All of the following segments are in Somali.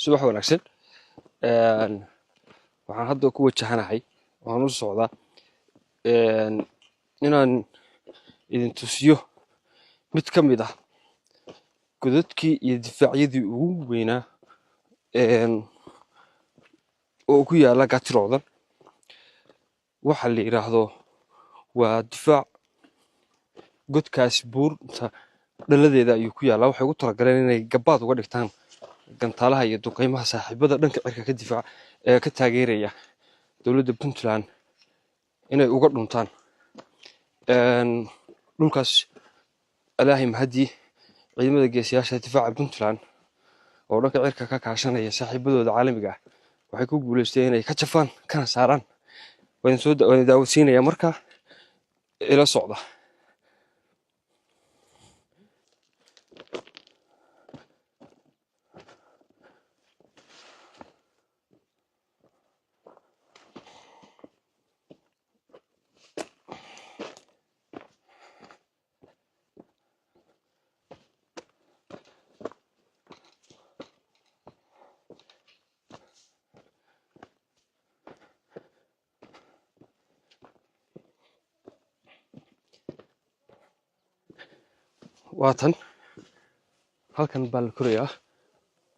subax wanaagsan waxaan hadda ku wajahanahay waxaan u socdaa inaan idin tusiyo mid ka mid ah godadkii iyo difaacyadii ugu weynaa oo ku yaala Gatiroodan waxa la yiraahdo waa difaac godkaas buurta dhaladeeda ayuu ku yaala waxay ugu talagaleen inay gabaad uga dhigtaan gantaalaha iyo duqeymaha saaxiibada dhanka cirka ka difaac ee ka taageeraya dowladda Puntland inay uga dhuntaan dhulkaas Ilaahay mahadii ciidamada geesiyaasha difaaca Puntland oo dhanka cirka ka kaashanaya saaxiibadooda caalamiga ah waxay ku guuleysteen inay ka jafaan kana saaraan waan soo daawasiinaya marka ila socda waatan halkan baa la korayaa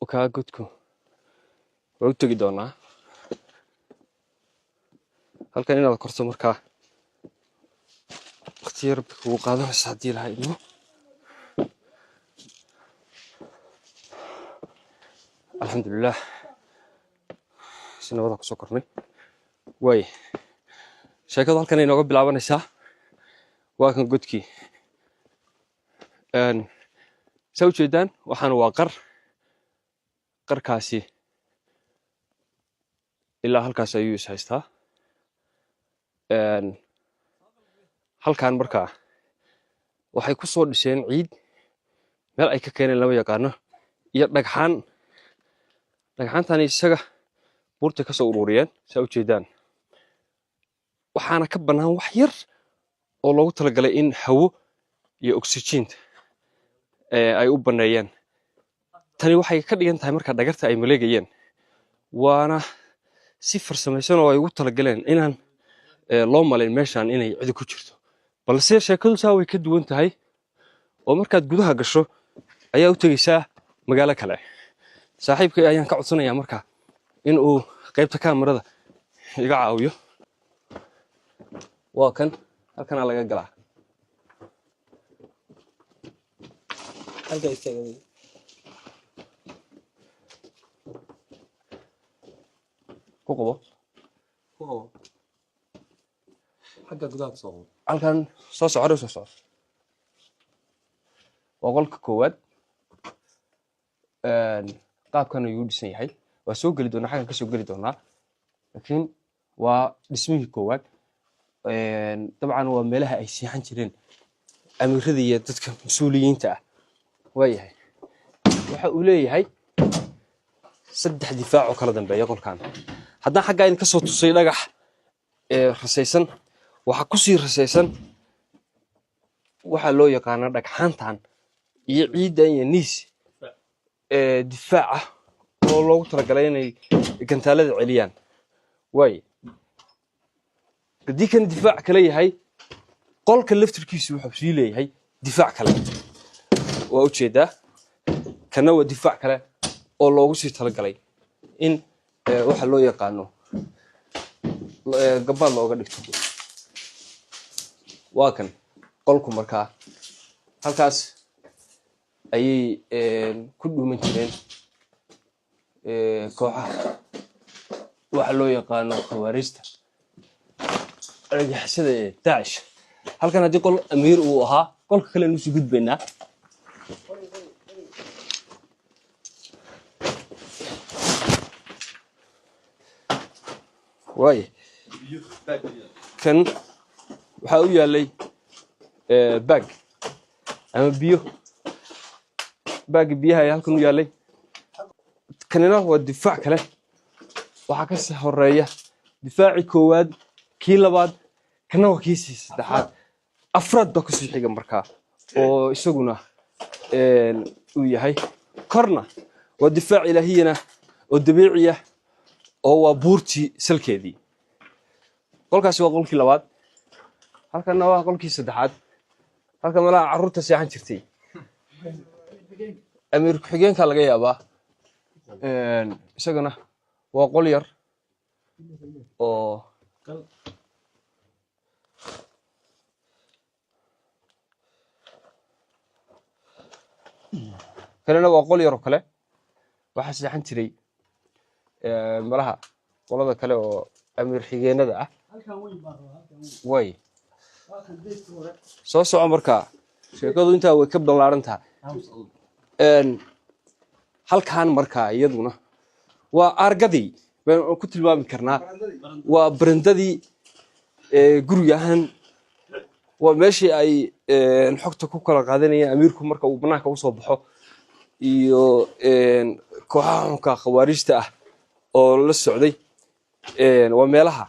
oo ka godku waa u tagi doonaa halkan inaad korto markaa waqtiyar kugu qaadanaysa haddii la hayno alxamdulilah sinabada kusoo kornay way sheekadu halkan inooga bilaabanaysaa waa kan godkii soo jeedaan waxaan waa qarkaasi ilaa halkaas ayuu is haystaa halkan markaa waxay ku soo dhiseen ciid meel ay ka keeneen lama yaqaano iyo dhagxaantan isaga buurta ka soo ururiyeen soo jeedaan waxaana ka banaan wax yar oo loogu talagalay in hawo iyo oxygen ay u baneeyeen tani waxay ka dhigan tahay marka dhagarta ay maleegayeen waana si farsamaysan oo ay ugu talagaleen inaan loo maleyn meeshan inay cid ku jirto balse sheekadu saa way ka duwan tahay oo markaad gudaha gasho ayaa u tagaysaa magaalo kale saaxiibkay ayaan ka codsanayaa marka in uu qaybta kaamirada iga caawiyo waa kan halkan laga galaa halka istaagay ku qabo xagga gudaha soo halkan soo socdo waa qolka koowaad qaabkan ayuu dhisan yahay waa soo gali doonaa xagga ka soo gali doonaa laakiin waa dhismihii koowaad dabcan waa meelaha ay siixan jireen amiirada iyo dadka mas'uuliyiinta ah waayahay waxa uu leeyahay saddex difaac oo kala dambeeya qolkan haddaan xagga idin ka soo tusay dhagax rasaysan waxa ku sii rasaysan waxa loo yaqaan dhagxaantan iyo ciidan iyo niis difaac oo loogu talagalay inay gantaalada celiyaan way hadii kan difaac kale yahay qolka laftirkiisu wuxuu sii leeyahay difaac kale waa u jeedaa kana waa difaac kale oo loogu sii talagalay in waxa loo yaqaano gabaad looga dhigto waa kan qolku markaa halkaas ayay ku dhuuman jireen kooxaha waxa loo yaqaano khawaariista argagixisada Daacish halkan haddii qol amiir uu ahaa qolka kale inuu sii gudbaynaa way kan waxa uu yaalay bag ama biyaha ay halkan u yaalay kanina waa difaac kale waxa ka sii horeeya difaaci koowaad kii labaad kana waa kii saddexaad afraad baa ku sii xiga markaa oo isaguna uu yahay korna ودفاع إلهينا oo dabiici ah oo waa buurtii salkeedii. Qolkaasi waa qolkii labaad, halkanna waa qolkii saddexaad. halkan malaha carruurta seexan jirtay amiir ku-xigeenka laga yaabaa. isagana waa qol yar oo kalena waa qol yar oo kale waxaa seexan jiray malaha qolada kale oo amiir xigeenada ah. way soo soco markaa sheekadu intaa way ka ballaaran tahay. halkan markaa iyaduna waa argadii baan ku tilmaami karnaa, waa barandadii gurigahan, waa meeshii ay xogta ku kala qaadanayeen amiirku marka uu banaanka usoo baxo iyo kooxaha xunka khawaarijta ah oo la socday. waa meelaha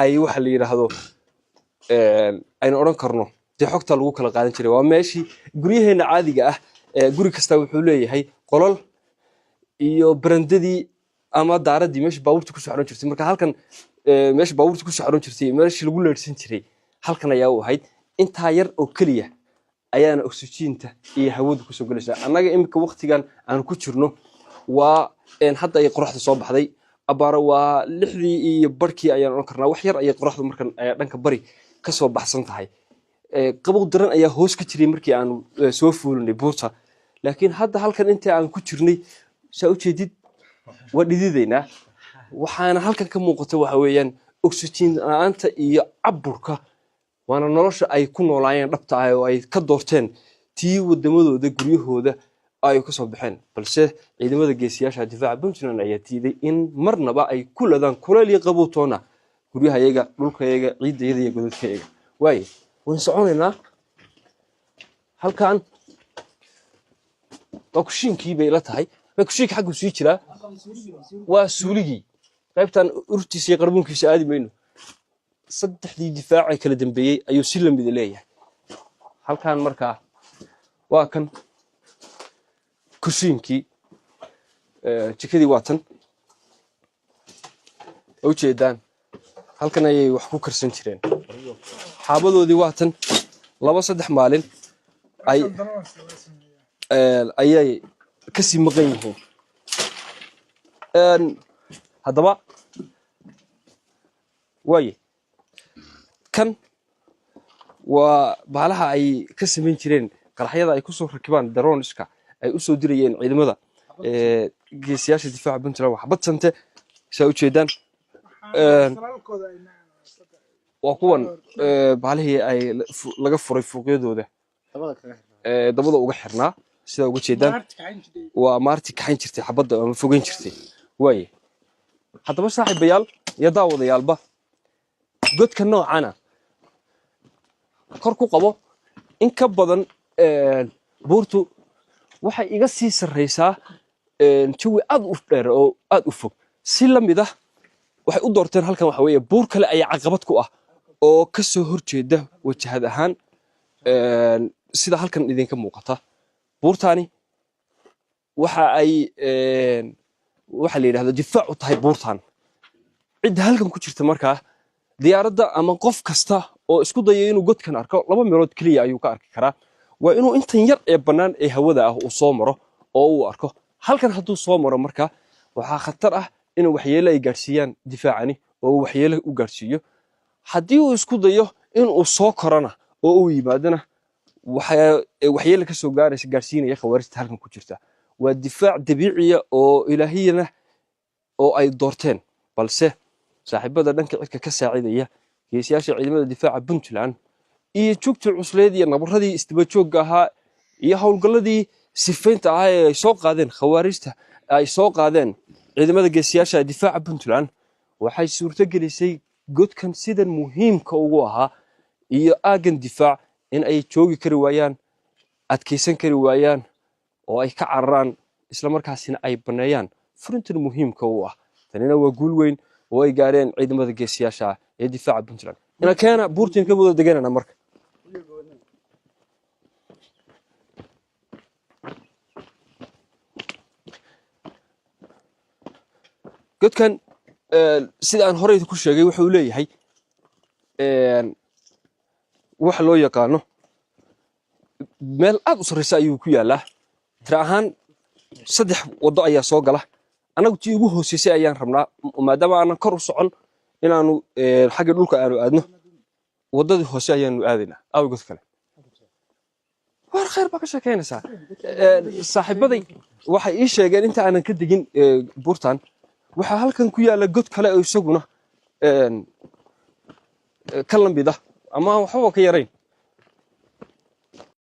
ay waxa la yiraahdo aynu oran karno dee xogta lagu kala qaadan jiray. waa meeshii guryaheena caadiga ah guri kasta wuxuu leeyahay qolol iyo barandadii ama daaradii meeshii baabuurta ku socon jirtay. marka halkan meeshii baabuurta ku socon jirtay meeshii lagu leersan jiray halkan ayaa u ahayd. intaa yar oo kaliya ayaana oksijiinta iyo hawadu ku soo galaysaa. annaga imika waqtigan aan ku jirno waa hadda ay qoraxda soo baxday abaara waa 6dii iyo barkii ayaan oran karnaa. wax yar ayay qoraxdu markan dhanka bari ka soo baxsan tahay. qabow daran ayaa hoos ka jiray markii aan soo fuulinay buurta, laakiin hadda halkan inta aan ku jirnay saa u jeedid waa dhididaynaa. waxaana halkan ka muuqata waxa weeyaan oksijiin la'aanta iyo caburka, waana nolosha ay ku noolaayeen dhabta ah oo ay ka doorteen tii wadamadooda guryahooda ay ka soo baxeen. balse ciidamada geesiyaasha difaaca Puntland ayaa diiday in marnaba ay ku ladaan kuleel iyo qabow toona guryahayaga, dhulkayaga, ciidayada iyo godadkayaga. way waan soconaynaa. halkan waa kushiinkii bay la tahay. kushiinka xaggu sii jiraa waa suuligii, qaybtan urtiisa iyo qarbuunkiisa aadi mayno. 3dii difaac kala dambeeyay ayuu si lamid leeyahay. halkan markaa waa kan kushiinkii, jikadii waa tan u jeedaan. halkan ayay wax ku karsan jireen. xaabadoodii waa tan 2-3 maalin ayay kasii maqan yihiin. haddaba waaye kan waa baalaha ay ka samayn jireen qaraxyada ay kusoo rakibaan daroniska ay u soo dirayeen ciidamada geesiyaasha difaaca Puntland. wax badsante saa u jeedaan. waa kuwan baalihii ay laga furay fuuqyadooda dabada uga xirnaa sida uga jeedaan. waa maarti kaxayn jirtay xabadda ama fogeyn jirtay. waaye haddaba saaxiibayaal iyo daawadayaalba godka noocana kor ku qabo in ka badan buurtu waxay iga sii sarreysaa jawi aad u dheer oo aad u fog. si la mid ah waxay u doorteen halkan waxa weeye buur kale ayaa caqabad ku ah oo ka soo horjeeda wajahad ahaan sida halkan idinka muuqata. buurtaani waxa ay waxa la yiraahdo difaac u tahay buurtan. cidda halkan ku jirta markaa diyaaradda ama qof kasta oo isku dayay inuu godkan arko 2 meelood kaliya ayuu ka arki karaa. waa inuu intan yar ee bannaan ee hawada ah uu soo maro oo uu arko. halkan hadduu soo maro markaa waxaa khatar ah inuu waxyeelo ay gaarsiiyaan difaacani oo uu waxyeelo u gaarsiiyo. haddii uu isku dayo inuu soo korana oo uu yimaadana waxyeelo ka soo gaarsiinaya khawaarijta halkan ku jirta. waa difaac dabiiciya oo ilaahiyana oo ay doorteen. balse saaxiibada dhanka cirka ka saacidaya geesiyaasha ciidamada difaaca Puntland iyo joogta cusleed iyo nabaradii isdaba joogga ahaa iyo howlgalladii sifaynta ah ee ay soo qaadeen khawaarijta ay soo qaadeen ciidamada geesiyaasha difaaca Puntland waxay suurto gelisay godkan sidan muhiimka ugu ahaa iyo aagan difaac in ay joogi kari waayaan, adkeysan kari waayaan oo ay ka cararaan isla markaasina ay baneeyaan furintan muhiimka u ah. tanina waa guul weyn oo ay gaareen ciidamada geesiyaasha ee difaaca Puntland. ina keena buurtiin ka wada deganana marka godkan sida aan horey ku sheegay wuxuu leeyahay wax loo yaqaano meel aad u sarreysa ayuu ku yaalaa tira ahaan 3 wado ayaa soo gala anagu tii ugu hooseysay ayaan rabnaa maadaama aanan kor u socon inaanu xagga dhulka aanu aadno wadadii hoose ayaanu aadaynaa awgeed kale war khayr baa ka sheekeynaysaa saaxiibaday waxay ii sheegeen inta aanan ka degin buurtan waxa halkan ku yaala god kale oo isaguna ka lambida ama waxba ka yarayn